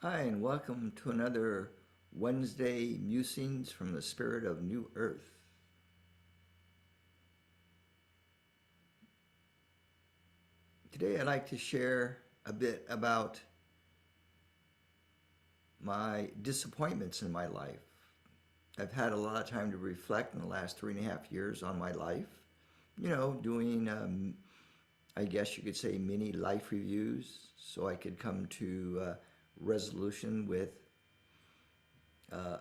Hi, and welcome to another Wednesday Musings from the Spirit of New Earth. Today, I'd like to share a bit about my disappointments in my life. I've had a lot of time to reflect in the last 3.5 years on my life, doing, I guess you could say, mini life reviews so I could come to resolution with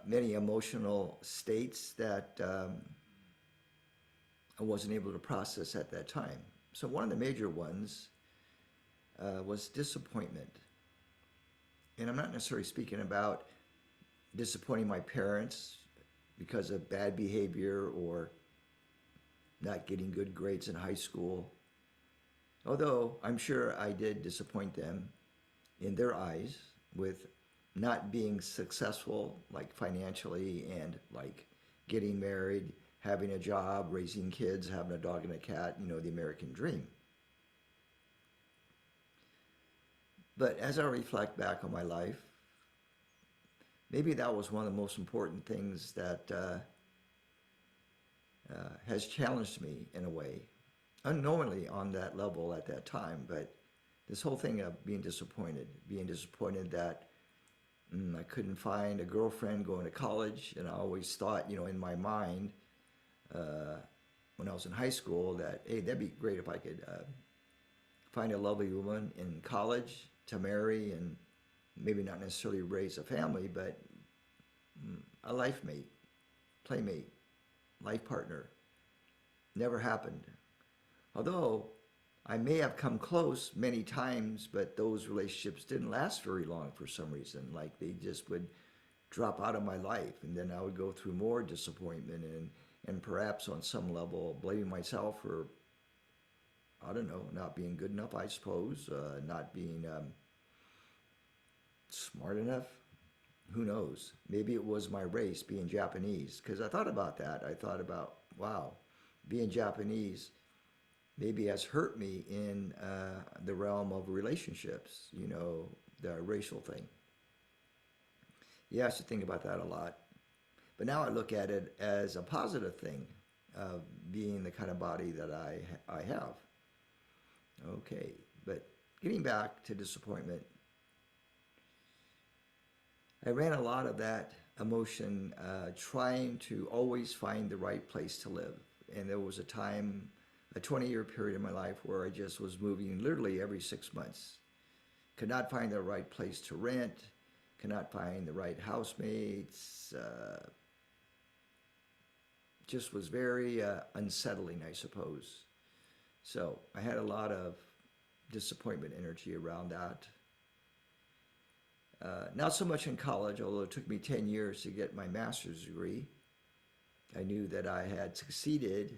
many emotional states that I wasn't able to process at that time. So one of the major ones was disappointment. And I'm not necessarily speaking about disappointing my parents because of bad behavior or not getting good grades in high school. Although I'm sure I did disappoint them in their eyes with not being successful, like financially and like getting married, having a job, raising kids, having a dog and a cat, the American dream. But as I reflect back on my life, maybe that was one of the most important things that has challenged me in a way, unknowingly on that level at that time. But this whole thing of being disappointed that I couldn't find a girlfriend going to college, and I always thought, in my mind, when I was in high school, that hey, that'd be great if I could find a lovely woman in college to marry, and maybe not necessarily raise a family, but a life mate, playmate, life partner. Never happened. Although I may have come close many times, but those relationships didn't last very long for some reason. Like they just would drop out of my life, and then I would go through more disappointment and perhaps on some level blaming myself for, I don't know, not being good enough, I suppose, not being smart enough. Who knows? Maybe it was my race, being Japanese, because I thought about that. I thought about, wow, being Japanese maybe has hurt me in the realm of relationships, the racial thing. Yeah, I should think about that a lot. But now I look at it as a positive thing of being the kind of body that I have. Okay, but getting back to disappointment, I ran a lot of that emotion trying to always find the right place to live. And there was a time, a 20-year period in my life where I just was moving literally every 6 months. Could not find the right place to rent, could not find the right housemates. Just was very unsettling, I suppose. So I had a lot of disappointment energy around that. Not so much in college, although it took me 10 years to get my master's degree. I knew that I had succeeded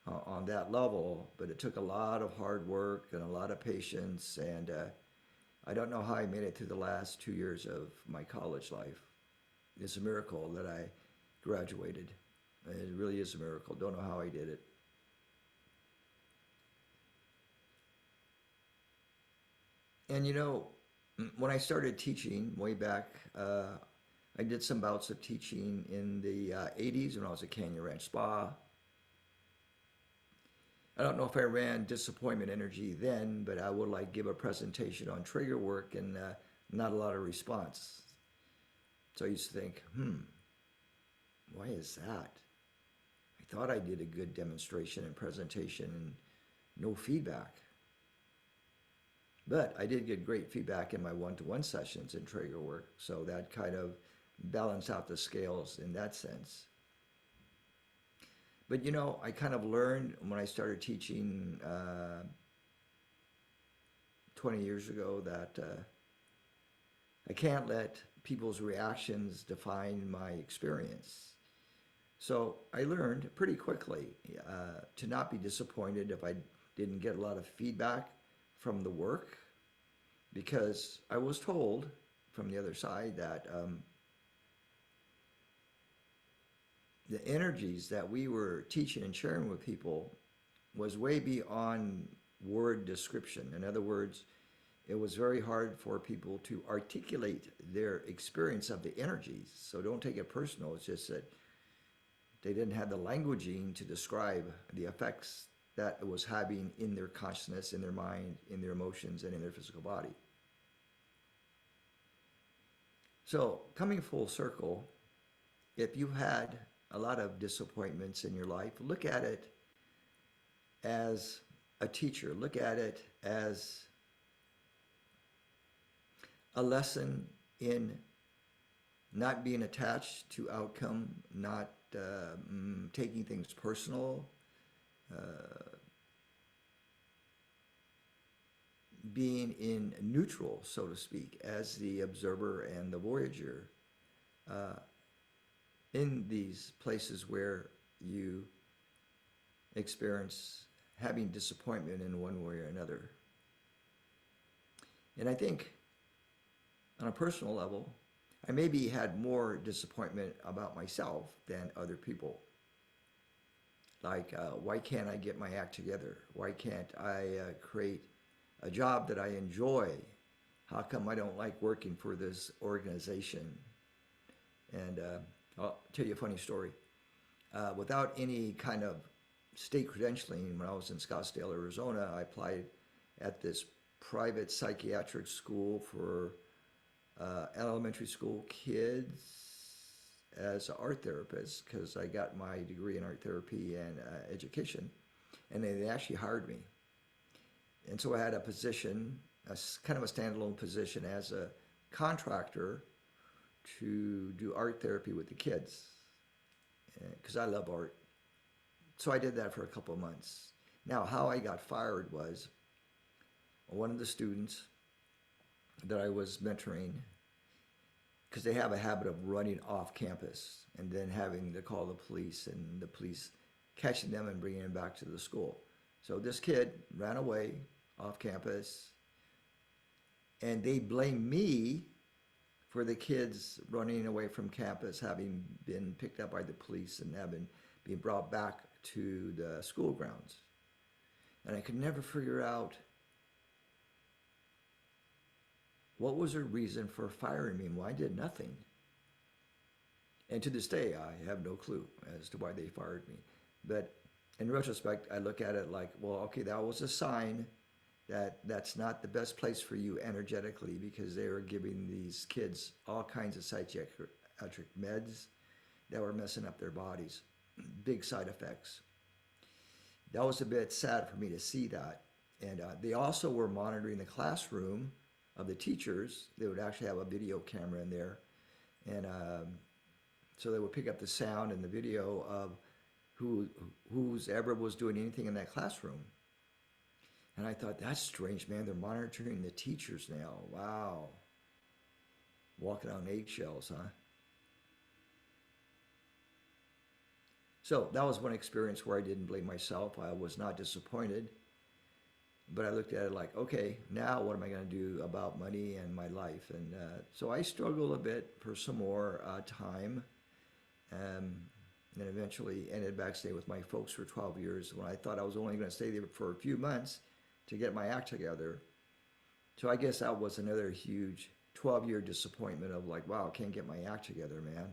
on that level, but it took a lot of hard work and a lot of patience, and I don't know how I made it through the last 2 years of my college life. It's a miracle that I graduated. It really is a miracle. Don't know how I did it. And when I started teaching way back, I did some bouts of teaching in the 80s when I was at Canyon Ranch Spa. I don't know if I ran disappointment energy then, but I would like give a presentation on trigger work and not a lot of response. So I used to think, why is that? I thought I did a good demonstration and presentation and no feedback. But I did get great feedback in my one-to-one sessions in trigger work, so that kind of balanced out the scales in that sense. But I kind of learned when I started teaching 20 years ago that I can't let people's reactions define my experience. So I learned pretty quickly to not be disappointed if I didn't get a lot of feedback from the work, because I was told from the other side that the energies that we were teaching and sharing with people was way beyond word description. In other words, it was very hard for people to articulate their experience of the energies. So don't take it personal. It's just that they didn't have the languaging to describe the effects that it was having in their consciousness, in their mind, in their emotions, and in their physical body. So coming full circle, if you had a lot of disappointments in your life, look at it as a teacher. Look at it as a lesson in not being attached to outcome, not taking things personal, being in neutral, so to speak, as the observer and the voyager in these places where you experience having disappointment in one way or another. And I think on a personal level, I maybe had more disappointment about myself than other people. Like, why can't I get my act together? Why can't I create a job that I enjoy? How come I don't like working for this organization? And I'll tell you a funny story. Without any kind of state credentialing, when I was in Scottsdale, Arizona, I applied at this private psychiatric school for elementary school kids as an art therapist, because I got my degree in art therapy and education, and they actually hired me. And so I had a position, kind of a standalone position as a contractor to do art therapy with the kids, because I love art. So I did that for a couple of months. Now, how I got fired was one of the students that I was mentoring, because they have a habit of running off campus and then having to call the police, and the police catching them and bringing them back to the school. So this kid ran away off campus, and they blamed me for the kids running away from campus, having been picked up by the police and having been brought back to the school grounds. And I could never figure out what was their reason for firing me. Well, I did nothing. And to this day, I have no clue as to why they fired me. But in retrospect, I look at it like, well, okay, that was a sign that that's not the best place for you energetically, because they were giving these kids all kinds of psychiatric meds that were messing up their bodies, big side effects. That was a bit sad for me to see that. And they also were monitoring the classroom of the teachers. They would actually have a video camera in there. And so they would pick up the sound and the video of who's ever was doing anything in that classroom. And I thought, that's strange, man. They're monitoring the teachers now. Wow. Walking on eggshells, huh? So that was one experience where I didn't blame myself. I was not disappointed. But I looked at it like, okay, now what am I going to do about money and my life? And so I struggled a bit for some more time. And then eventually ended back staying with my folks for 12 years when I thought I was only going to stay there for a few months to get my act together. So I guess that was another huge 12-year disappointment of like, wow, I can't get my act together, man.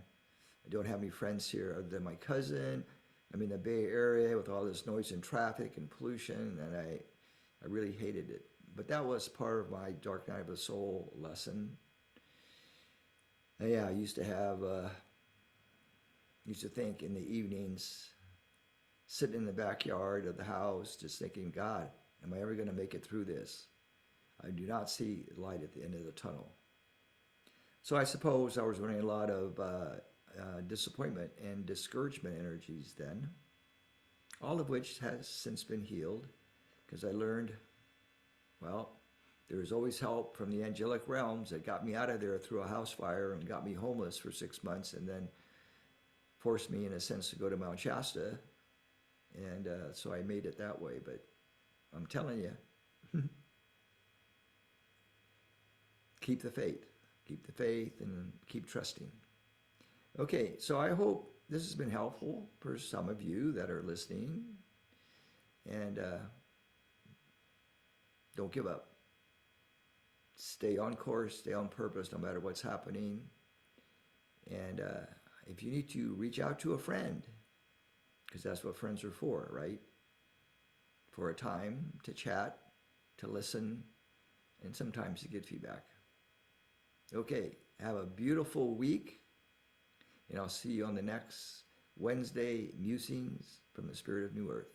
I don't have any friends here other than my cousin. I'm in the Bay Area with all this noise and traffic and pollution, and I really hated it. But that was part of my dark night of the soul lesson. And yeah, I used to think in the evenings, sitting in the backyard of the house, just thinking, God, am I ever going to make it through this? I do not see light at the end of the tunnel. So I suppose I was running a lot of disappointment and discouragement energies then, all of which has since been healed, because I learned, well, there's always help from the angelic realms that got me out of there through a house fire and got me homeless for 6 months, and then forced me, in a sense, to go to Mount Shasta. And so I made it that way. But I'm telling you, keep the faith. Keep the faith and keep trusting. Okay, so I hope this has been helpful for some of you that are listening. And don't give up. stay on course, stay on purpose, no matter what's happening. And if you need to, reach out to a friend, because that's what friends are for, right? For a time to chat, to listen, and sometimes to get feedback. Okay, have a beautiful week, and I'll see you on the next Wednesday Musings from the Spirit of New Earth.